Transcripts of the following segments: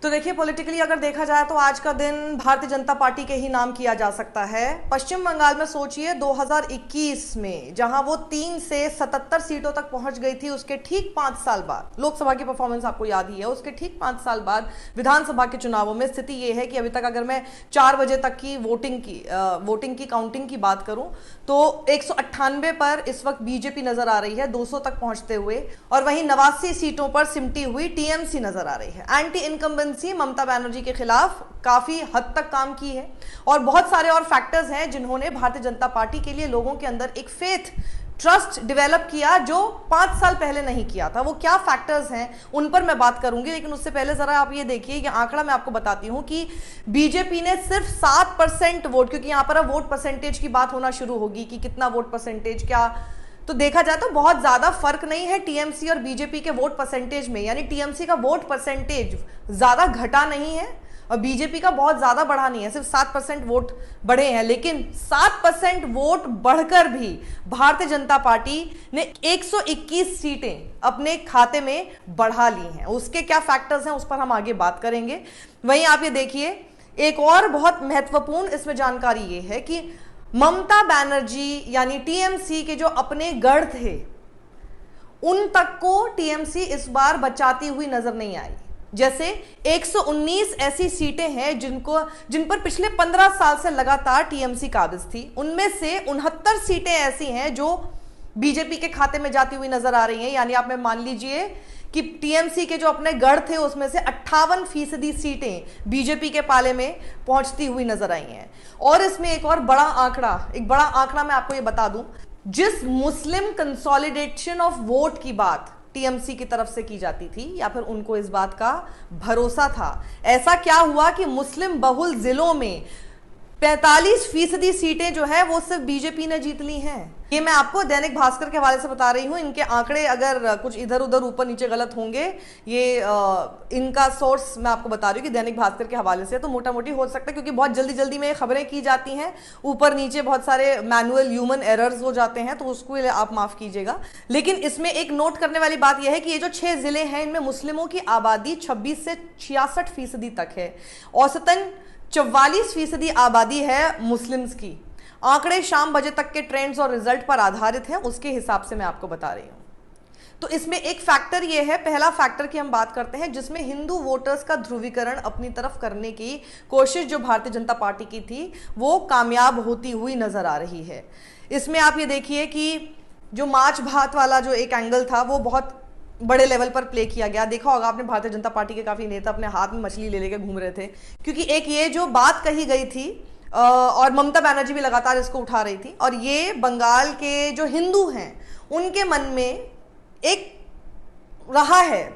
तो देखिए, पॉलिटिकली अगर देखा जाए तो आज का दिन भारतीय जनता पार्टी के ही नाम किया जा सकता है। पश्चिम बंगाल में सोचिए 2021 में जहां वो 3 से 77 सीटों तक पहुंच गई थी, उसके ठीक 5 साल बाद लोकसभा की परफॉर्मेंस आपको याद ही है, उसके ठीक 5 साल बाद विधानसभा के चुनावों में स्थिति ये है कि अभी तक अगर मैं 4 बजे तक की वोटिंग की काउंटिंग की बात करूं तो 198 पर इस वक्त बीजेपी नजर आ रही है 200 तक पहुंचते हुए, और वहीं 89 सीटों पर सिमटी हुई टीएमसी नजर आ रही है। एंटी इनकम्बेंसी ममता बनर्जी के खिलाफ काफी हद तक काम की है, और बहुत सारे और फैक्टर्स हैं जिन्होंने भारतीय जनता पार्टी के लिए लोगों के अंदर एक फेथ, ट्रस्ट डेवलप किया जो 5 साल पहले नहीं किया था। वो क्या फैक्टर्स हैं उन पर मैं बात करूंगी, लेकिन उससे पहले जरा आप ये देखिए कि आंकड़ा मैं आपको बताती हूं कि बीजेपी ने सिर्फ 7% वोट, क्योंकि यहां पर अब वोट परसेंटेज की बात होना शुरू होगी कि कितना वोट परसेंटेज, क्या तो देखा जाए तो बहुत ज्यादा फर्क नहीं है टीएमसी और बीजेपी के वोट परसेंटेज में, यानी टीएमसी का वोट परसेंटेज ज्यादा घटा नहीं है और बीजेपी का बहुत ज्यादा बढ़ा नहीं है, सिर्फ 7% वोट बढ़े हैं। लेकिन 7% वोट बढ़कर भी भारतीय जनता पार्टी ने 121 सीटें अपने खाते में बढ़ा ली हैं। उसके क्या फैक्टर्स हैं उस पर हम आगे बात करेंगे। वहीं आप ये देखिए, एक और बहुत महत्वपूर्ण इसमें जानकारी ये है कि ममता बनर्जी यानी टीएमसी के जो अपने गढ़ थे उन तक को टीएमसी इस बार बचाती हुई नजर नहीं आई। जैसे 119 ऐसी सीटें हैं जिन पर पिछले 15 साल से लगातार टीएमसी काबिज थी, उनमें से 69 सीटें ऐसी हैं जो बीजेपी के खाते में जाती हुई नजर आ रही हैं। यानी आप में मान लीजिए कि टीएमसी के जो अपने गढ़ थे उसमें से 58% सीटें बीजेपी के पाले में पहुंचती हुई नजर आई हैं। और इसमें एक बड़ा आंकड़ा मैं आपको ये बता दूं, जिस मुस्लिम कंसोलिडेशन ऑफ वोट की बात टीएमसी की तरफ से की जाती थी, या फिर उनको इस बात का भरोसा था, ऐसा क्या हुआ कि मुस्लिम बहुल जिलों में 45% सीटें जो है वो सिर्फ बीजेपी ने जीत ली हैं। ये मैं आपको दैनिक भास्कर के हवाले से बता रही हूं। इनके आंकड़े अगर कुछ इधर उधर ऊपर नीचे गलत होंगे, ये इनका सोर्स मैं आपको बता रही हूँ कि दैनिक भास्कर के हवाले से, तो मोटा मोटी हो सकता है क्योंकि बहुत जल्दी जल्दी में ये खबरें की जाती हैं, ऊपर नीचे बहुत सारे मैनुअल ह्यूमन एरर्स हो जाते हैं, तो उसको आप माफ कीजिएगा। लेकिन इसमें एक नोट करने वाली बात यह है कि ये जो 6 जिले हैं इनमें मुस्लिमों की आबादी 26 से 66% तक है। औसतन 44% आबादी है मुस्लिम्स की। आंकड़े शाम बजे तक के ट्रेंड्स और रिजल्ट पर आधारित हैं, उसके हिसाब से मैं आपको बता रही हूं। तो इसमें एक फैक्टर यह है, पहला फैक्टर की हम बात करते हैं जिसमें हिंदू वोटर्स का ध्रुवीकरण अपनी तरफ करने की कोशिश जो भारतीय जनता पार्टी की थी वो कामयाब होती हुई नजर आ रही है। इसमें आप ये देखिए कि जो माछ भात वाला जो एक एंगल था वो बहुत बड़े लेवल पर प्ले किया गया। देखा होगा आपने, भारतीय जनता पार्टी के काफी नेता अपने हाथ में मछली ले लेके घूम रहे थे, क्योंकि एक ये जो बात कही गई थी और ममता बनर्जी भी लगातार इसको उठा रही थी, और ये बंगाल के जो हिंदू हैं उनके मन में एक रहा है,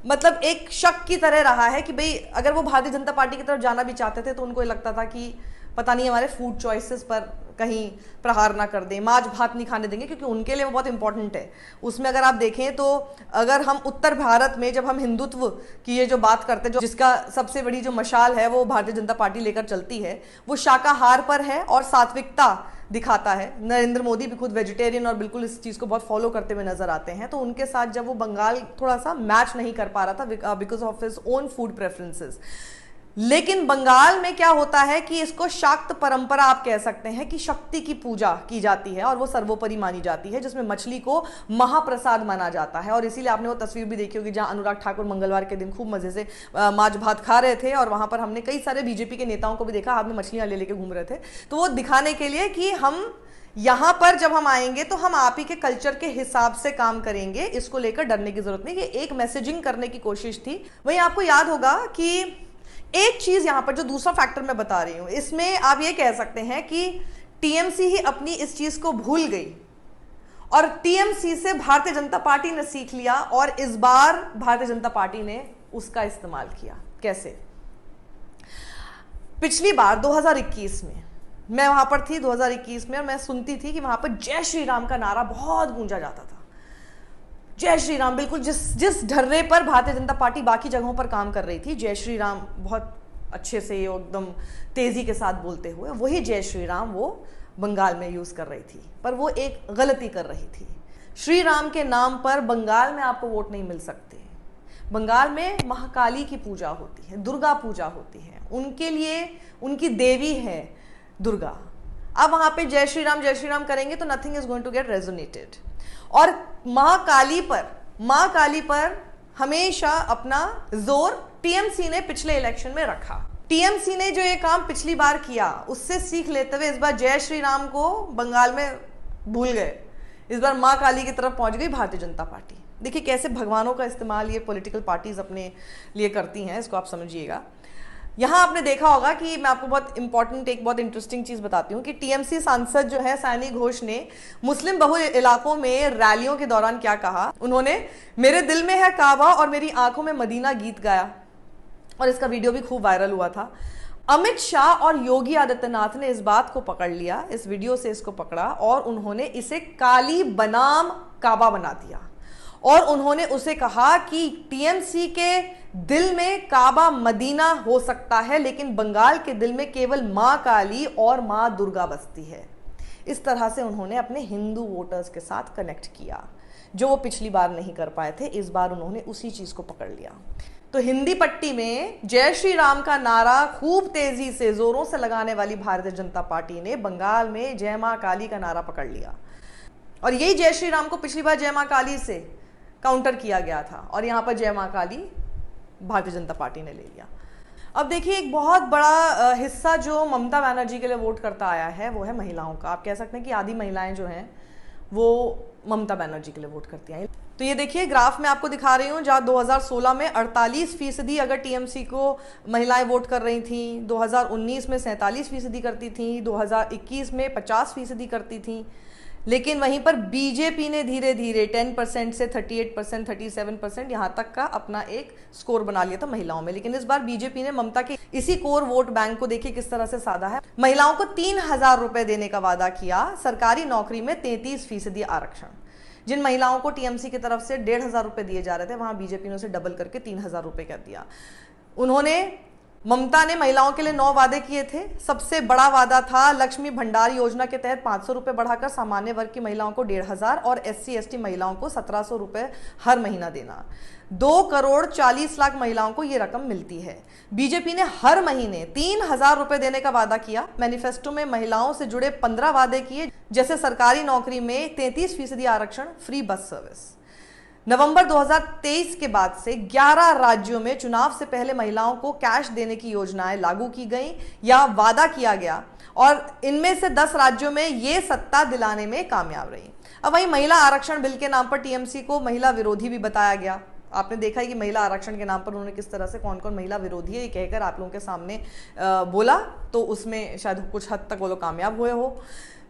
मतलब एक शक की तरह रहा है कि भाई अगर वो भारतीय जनता पार्टी की तरफ जाना भी चाहते थे तो उनको लगता था कि पता नहीं हमारे फूड चॉइसेस पर कहीं प्रहार ना कर दें, माछ भात नहीं खाने देंगे, क्योंकि उनके लिए वो बहुत इंपॉर्टेंट है। उसमें अगर आप देखें तो अगर हम उत्तर भारत में जब हम हिंदुत्व की ये जो बात करते हैं, जो जिसका सबसे बड़ी जो मशाल है वो भारतीय जनता पार्टी लेकर चलती है, वो शाकाहार पर है और सात्विकता दिखाता है। नरेंद्र मोदी भी खुद वेजिटेरियन और बिल्कुल इस चीज़ को बहुत फॉलो करते हुए नजर आते हैं। तो उनके साथ जब वो बंगाल थोड़ा सा मैच नहीं कर पा रहा था because of his own food preferences, लेकिन बंगाल में क्या होता है कि इसको शाक्त परंपरा आप कह सकते हैं कि शक्ति की पूजा की जाती है और वो सर्वोपरि मानी जाती है, जिसमें मछली को महाप्रसाद माना जाता है। और इसीलिए आपने वो तस्वीर भी देखी होगी जहां अनुराग ठाकुर मंगलवार के दिन खूब मजे से माछ भात खा रहे थे, और वहां पर हमने कई सारे बीजेपी के नेताओं को भी देखा हाथ में मछलियां ले लेके घूम रहे थे। तो वो दिखाने के लिए कि हम यहां पर जब हम आएंगे तो हम आप ही के कल्चर के हिसाब से काम करेंगे, इसको लेकर डरने की जरूरत नहीं। ये एक मैसेजिंग करने की कोशिश थी। वहीं आपको याद होगा कि एक चीज यहां पर जो दूसरा फैक्टर मैं बता रही हूं, इसमें आप ये कह सकते हैं कि टीएमसी ही अपनी इस चीज को भूल गई और टीएमसी से भारतीय जनता पार्टी ने सीख लिया, और इस बार भारतीय जनता पार्टी ने उसका इस्तेमाल किया। कैसे? पिछली बार 2021 में मैं वहां पर थी, 2021 में, और मैं सुनती थी कि वहां पर जय श्री राम का नारा बहुत गूंजा जाता था। जय श्री राम, बिल्कुल जिस ढर्रे पर भारतीय जनता पार्टी बाकी जगहों पर काम कर रही थी, जय श्री राम बहुत अच्छे से एकदम तेजी के साथ बोलते हुए, वही जय श्री राम वो बंगाल में यूज कर रही थी। पर वो एक गलती कर रही थी। श्री राम के नाम पर बंगाल में आपको वोट नहीं मिल सकते। बंगाल में महाकाली की पूजा होती है, दुर्गा पूजा होती है, उनके लिए उनकी देवी है दुर्गा। अब वहां पे जय श्री राम करेंगे तो nothing is going to get resonated. और मां काली पर हमेशा अपना जोर टीएमसी ने पिछले इलेक्शन में रखा। टीएमसी ने जो ये काम पिछली बार किया उससे सीख लेते हुए इस बार जय श्री राम को बंगाल में भूल गए। इस बार मां काली की तरफ पहुंच गई भारतीय जनता पार्टी। देखिए कैसे भगवानों का इस्तेमाल ये पॉलिटिकल पार्टीज अपने लिए करती हैं, इसको आप समझिएगा। यहां आपने देखा होगा कि मैं आपको बहुत इंटरेस्टिंग चीज बताती हूं कि टीएमसी सांसद जो है सैनी घोष ने मुस्लिम बहुल इलाकों में रैलियों के दौरान क्या कहा। उन्होंने मेरे दिल में है काबा और मेरी आंखों में मदीना गीत गाया और इसका वीडियो भी खूब वायरल हुआ था। अमित शाह और योगी आदित्यनाथ ने इस बात को पकड़ लिया, इस वीडियो से इसको पकड़ा और उन्होंने इसे काली बनाम काबा बना दिया और उन्होंने उसे कहा कि टीएमसी के दिल में काबा मदीना हो सकता है लेकिन बंगाल के दिल में केवल मां काली और मां दुर्गा बसती है। इस तरह से उन्होंने अपने हिंदू वोटर्स के साथ कनेक्ट किया जो वो पिछली बार नहीं कर पाए थे। इस बार उन्होंने उसी चीज को पकड़ लिया। तो हिंदी पट्टी में जय श्री राम का नारा खूब तेजी से जोरों से लगाने वाली भारतीय जनता पार्टी ने बंगाल में जय मां काली का नारा पकड़ लिया और यही जय श्री राम को पिछली बार जय मां काली से काउंटर किया गया था और यहां पर जय मां काली भारतीय जनता पार्टी ने ले लिया। अब देखिए एक बहुत बड़ा हिस्सा जो ममता बनर्जी के लिए वोट करता आया है वो है महिलाओं का। आप कह सकते हैं कि आधी महिलाएं जो हैं वो ममता बनर्जी के लिए वोट करती हैं। तो ये देखिए ग्राफ में आपको दिखा रही हूँ, जहाँ 2016 में 48% अगर टीएमसी को महिलाएं वोट कर रही थी, 2019 में 47% करती थी, 2021 में 50% करती थी, लेकिन वहीं पर बीजेपी ने धीरे धीरे 10% से 38%, 37% यहाँ तक का अपना एक स्कोर बना लिया था महिलाओं में। लेकिन इस बार बीजेपी ने ममता के इसी कोर वोट बैंक को देखिए किस तरह से साधा है। महिलाओं को 3,000 रुपए देने का वादा किया, सरकारी नौकरी में 33% आरक्षण। जिन महिलाओं को टीएमसी की तरफ से 1,500 रुपए दिए जा रहे थे वहां बीजेपी ने उसे डबल करके 3,000 रुपए कर दिया। ममता ने महिलाओं के लिए 9 वादे किए थे। सबसे बड़ा वादा था लक्ष्मी भंडार योजना के तहत 500 रुपए बढ़ाकर सामान्य वर्ग की महिलाओं को 1,500 और SC/ST महिलाओं को 1,700 रुपए हर महीना देना। 2,40,00,000 महिलाओं को यह रकम मिलती है। बीजेपी ने हर महीने 3,000 रुपए देने का वादा किया। मैनिफेस्टो में महिलाओं से जुड़े 15 वादे किए, जैसे सरकारी नौकरी में 33% आरक्षण, फ्री बस सर्विस। नवंबर 2023 के बाद से 11 राज्यों में चुनाव से पहले महिलाओं को कैश देने की योजनाएं लागू की गई या वादा किया गया और इनमें से 10 राज्यों में ये सत्ता दिलाने में कामयाब रही। अब वहीं महिला आरक्षण बिल के नाम पर टीएमसी को महिला विरोधी भी बताया गया। आपने देखा है कि महिला आरक्षण के नाम पर उन्होंने किस तरह से कौन कौन महिला विरोधी है ये कहकर आप लोगों के सामने बोला, तो उसमें शायद कुछ हद तक वो लोग कामयाब हुए हो।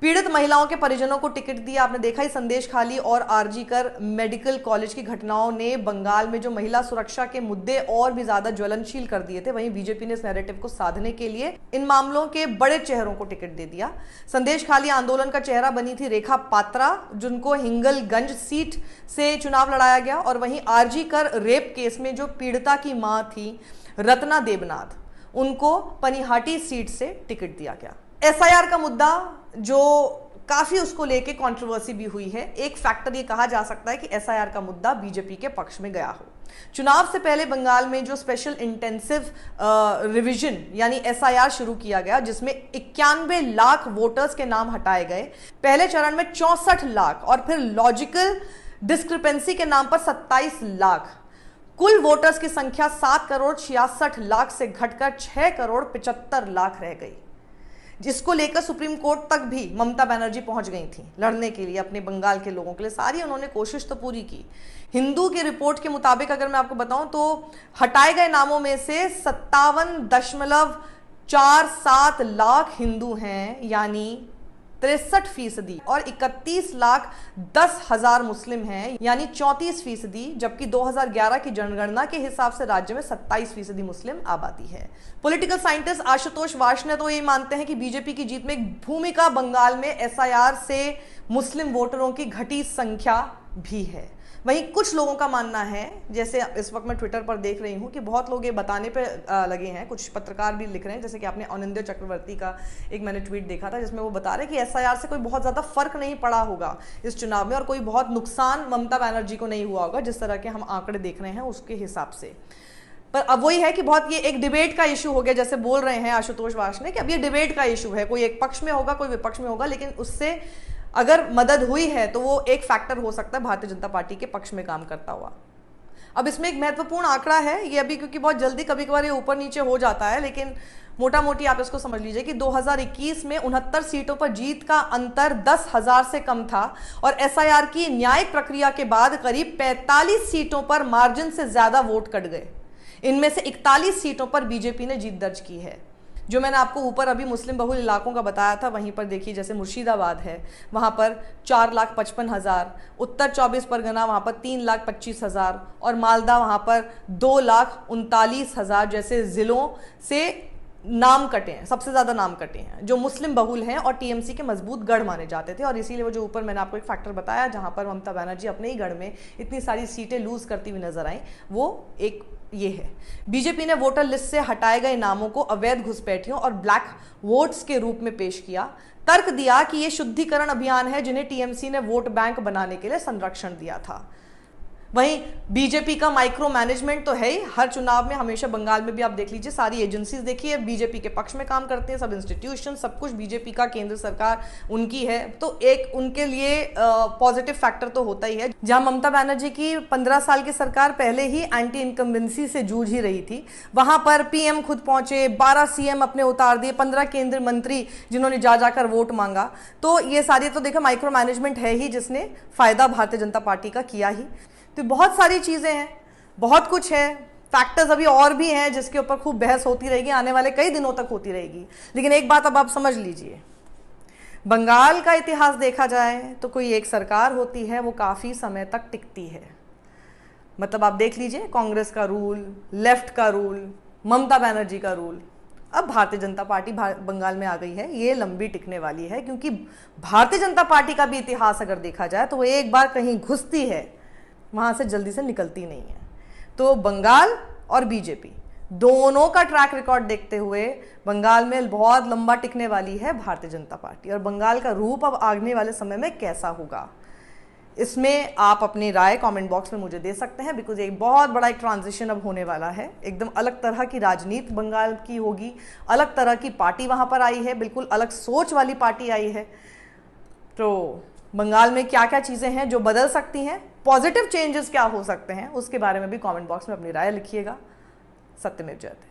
पीड़ित महिलाओं के परिजनों को टिकट दिया। आपने देखा ही संदेश खाली और आरजी कर मेडिकल कॉलेज की घटनाओं ने बंगाल में जो महिला सुरक्षा के मुद्दे और भी ज्यादा ज्वलनशील कर दिए थे। वहीं बीजेपी ने इस नैरेटिव को साधने के लिए इन मामलों के बड़े चेहरों को टिकट दे दिया। संदेश खाली आंदोलन का चेहरा बनी थी रेखा पात्रा, जिनको हिंगलगंज सीट से चुनाव लड़ाया गया, और वहीं आरजी कर रेप केस में जो पीड़िता की मां थी रत्ना देवनाथ, उनको पनिहाटी सीट से टिकट दिया गया। एसआईआर का मुद्दा जो काफी उसको लेके कंट्रोवर्सी भी हुई है। एक फैक्टर ये कहा जा सकता है कि एसआईआर का मुद्दा बीजेपी के पक्ष में गया हो। चुनाव से पहले बंगाल में जो स्पेशल इंटेंसिव रिवीजन यानी एसआईआर शुरू किया गया, जिसमें 91 लाख वोटर्स के नाम हटाए गए। पहले चरण में 64 लाख और फिर लॉजिकल डिस्क्रिपेंसी के नाम पर 27 लाख। कुल वोटर्स की संख्या 7,66,00,000 से घटकर 6,75,00,000 रह गई, जिसको लेकर सुप्रीम कोर्ट तक भी ममता बनर्जी पहुंच गई थी लड़ने के लिए अपने बंगाल के लोगों के लिए। सारी उन्होंने कोशिश तो पूरी की। हिंदू की रिपोर्ट के मुताबिक अगर मैं आपको बताऊं तो हटाए गए नामों में से 57.47 लाख हिंदू हैं, यानी 63%, और 31,10,000 मुस्लिम हैं, यानी 34%, जबकि 2011 की जनगणना के हिसाब से राज्य में 27% मुस्लिम आबादी है। पॉलिटिकल साइंटिस्ट आशुतोष वार्ष्णेय तो ये मानते हैं कि बीजेपी की जीत में एक भूमिका बंगाल में एसआईआर से मुस्लिम वोटरों की घटी संख्या भी है। वहीं कुछ लोगों का मानना है, जैसे इस वक्त मैं ट्विटर पर देख रही हूं कि बहुत लोग ये बताने पे लगे हैं, कुछ पत्रकार भी लिख रहे हैं, जैसे कि आपने अनिंद्य चक्रवर्ती का एक मैंने ट्वीट देखा था जिसमें वो बता रहे कि एसआईआर से कोई बहुत ज़्यादा फर्क नहीं पड़ा होगा इस चुनाव में और कोई बहुत नुकसान ममता बनर्जी को नहीं हुआ होगा, जिस तरह के हम आंकड़े देख रहे हैं उसके हिसाब से। पर अब वही है कि बहुत ये एक डिबेट का इशू हो गया, जैसे बोल रहे हैं आशुतोष वार्ष्णेय कि अब ये डिबेट का इशू है, कोई एक पक्ष में होगा कोई विपक्ष में होगा, लेकिन उससे अगर मदद हुई है तो वो एक फैक्टर हो सकता है भारतीय जनता पार्टी के पक्ष में काम करता हुआ। अब इसमें एक महत्वपूर्ण आंकड़ा है ये अभी, क्योंकि बहुत जल्दी कभी कभार ये ऊपर नीचे हो जाता है, लेकिन मोटा मोटी आप इसको समझ लीजिए कि 2021 में 69 सीटों पर जीत का अंतर 10,000 से कम था और एसआईआर की न्यायिक प्रक्रिया के बाद करीब 45 सीटों पर मार्जिन से ज्यादा वोट कट गए। इनमें से 41 सीटों पर बीजेपी ने जीत दर्ज की है। जो मैंने आपको ऊपर अभी मुस्लिम बहुल इलाकों का बताया था, वहीं पर देखिए जैसे मुर्शिदाबाद है, वहां पर 4,55,000, उत्तर 24 परगना वहां पर 3,25,000 और मालदा वहां पर 2,39,000 जैसे जिलों से नाम कटे हैं, सबसे ज्यादा नाम कटे हैं जो मुस्लिम बहुल हैं और टीएमसी के मजबूत गढ़ माने जाते थे। और इसीलिए वो जो ऊपर मैंने आपको एक फैक्टर बताया जहां पर ममता बनर्जी अपने ही गढ़ में इतनी सारी सीटें लूज करती हुई नजर आई, वो एक ये है। बीजेपी ने वोटर लिस्ट से हटाए गए नामों को अवैध घुसपैठियों और ब्लैक वोट्स के रूप में पेश किया, तर्क दिया कि ये शुद्धिकरण अभियान है जिन्हें टीएमसी ने वोट बैंक बनाने के लिए संरक्षण दिया था। वहीं बीजेपी का माइक्रो मैनेजमेंट तो है ही, हर चुनाव में हमेशा, बंगाल में भी आप देख लीजिए, सारी एजेंसीज देखिए बीजेपी के पक्ष में काम करते हैं, सब इंस्टीट्यूशन सब कुछ बीजेपी का, केंद्र सरकार उनकी है, तो एक उनके लिए पॉजिटिव फैक्टर तो होता ही है। जहां ममता बनर्जी की 15 साल की सरकार पहले ही एंटी इनकम्बेंसी से जूझ ही रही थी, वहां पर पीएम खुद पहुंचे, 12 सीएम अपने उतार दिए, 15 केंद्रीय मंत्री जिन्होंने जा जाकर वोट मांगा, तो ये सारी तो देखो माइक्रो मैनेजमेंट है ही जिसने फायदा भारतीय जनता पार्टी का किया ही। तो बहुत सारी चीजें हैं, बहुत कुछ है, फैक्टर्स अभी और भी हैं जिसके ऊपर खूब बहस होती रहेगी, आने वाले कई दिनों तक होती रहेगी। लेकिन एक बात अब आप समझ लीजिए, बंगाल का इतिहास देखा जाए तो कोई एक सरकार होती है वो काफी समय तक टिकती है। मतलब आप देख लीजिए, कांग्रेस का रूल, लेफ्ट का रूल, ममता बनर्जी का रूल, अब भारतीय जनता पार्टी बंगाल में आ गई है, ये लंबी टिकने वाली है, क्योंकि भारतीय जनता पार्टी का भी इतिहास अगर देखा जाए तो वो एक बार कहीं घुसती है वहां से जल्दी से निकलती नहीं है। तो बंगाल और बीजेपी दोनों का ट्रैक रिकॉर्ड देखते हुए बंगाल में बहुत लंबा टिकने वाली है भारतीय जनता पार्टी, और बंगाल का रूप अब आने वाले समय में कैसा होगा इसमें आप अपनी राय कमेंट बॉक्स में मुझे दे सकते हैं, बिकॉज एक बहुत बड़ा एक ट्रांजिशन अब होने वाला है, एकदम अलग तरह की राजनीति बंगाल की होगी, अलग तरह की पार्टी वहां पर आई है, बिल्कुल अलग सोच वाली पार्टी आई है। तो बंगाल में क्या क्या चीजें हैं जो बदल सकती हैं, पॉजिटिव चेंजेस क्या हो सकते हैं, उसके बारे में भी कमेंट बॉक्स में अपनी राय लिखिएगा। सत्यमेव जयते।